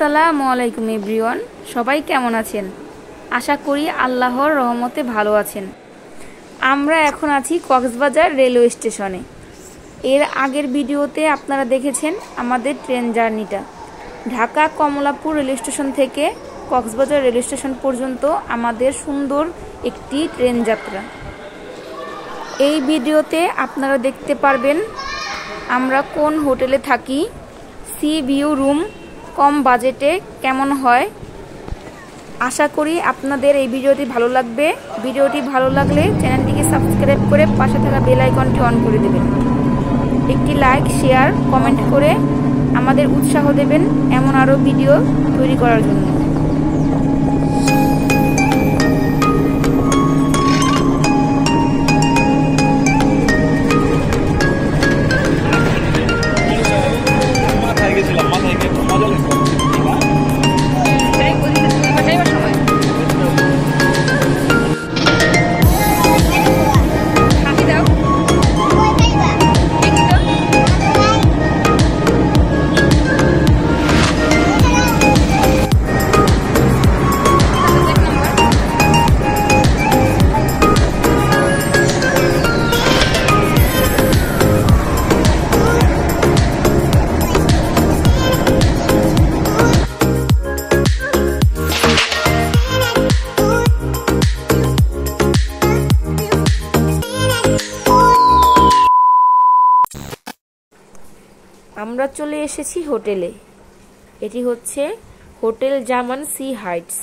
আসসালামু আলাইকুম এভরিওয়ান, সবাই কেমন আছেন? আশা করি আল্লাহর রহমতে ভালো আছেন। আমরা এখন আছি কক্সবাজার রেলওয়ে স্টেশনে। এর আগের ভিডিওতে আপনারা দেখেছেন আমাদের ট্রেন জার্নিটা। ঢাকা কমলাপুর রেল স্টেশন থেকে কক্সবাজার রেল স্টেশন পর্যন্ত আমাদের সুন্দর একটি ট্রেন যাত্রা। এই ভিডিওতে আপনারা দেখতে পারবেন আমরা কোন হোটেলে থাকি, সি ভিউ রুম কম বাজেটে কেমন হয়। আশা করি আপনাদের এই ভিডিওটি ভালো লাগবে। ভিডিওটি ভালো লাগলে চ্যানেলটিকে সাবস্ক্রাইব করে পাশে থাকা বেল আইকনটি অন করে দেবেন। একটি লাইক, শেয়ার, কমেন্ট করে আমাদের উৎসাহ দেবেন এমন আরও ভিডিও তৈরি করার জন্য। আমরা চলে এসেছি হোটেলে। এটি হচ্ছে হোটেল জামান সি হাইটস।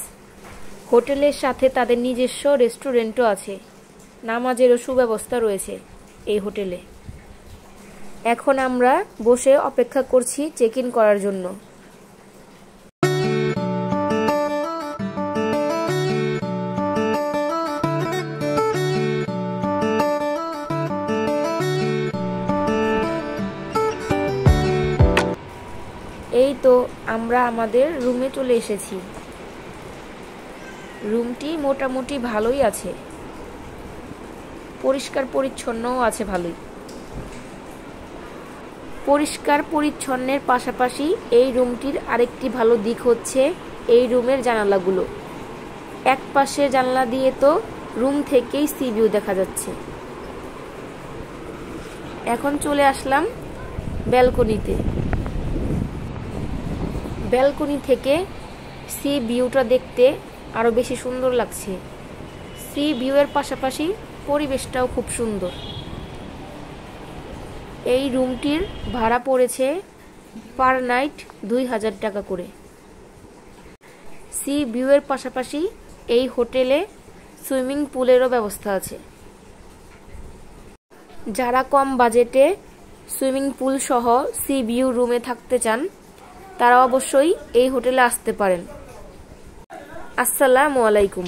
হোটেলের সাথে তাদের নিজস্ব রেস্টুরেন্টও আছে, নামাজেরও সুব্যবস্থা রয়েছে এই হোটেলে। এখন আমরা বসে অপেক্ষা করছি চেক ইন করার জন্য। এই তো আমরা আমাদের রুমে চলে এসেছি। রুমটি মোটামুটি ভালোই আছে, পরিষ্কার পরিচ্ছন্নও আছে ভালোই। পরিষ্কার পরিচ্ছন্নের পাশাপাশি এই রুমটির আরেকটি ভালো দিক হচ্ছে এই রুমের জানালাগুলো। এক পাশে জানলা দিয়ে তো রুম থেকেই সি ভিউ দেখা যাচ্ছে। এখন চলে আসলাম ব্যালকনিতে। ব্যালকনি থেকে সি ভিউটা দেখতে আরো বেশি সুন্দর লাগছে। সি ভিউয়ের পাশাপাশি পরিবেশটাও খুব সুন্দর। এই রুমটির ভাড়া পড়েছে পার নাইট 2000 টাকা করে। সি ভিউয়ের পাশাপাশি এই হোটেলে সুইমিং পুলেরও ব্যবস্থা আছে। যারা কম বাজেটে সুইমিং পুল সহ সি ভিউ রুমে থাকতে চান তারা অবশ্যই এই হোটেলে আসতে পারেন। আসসালামু আলাইকুম।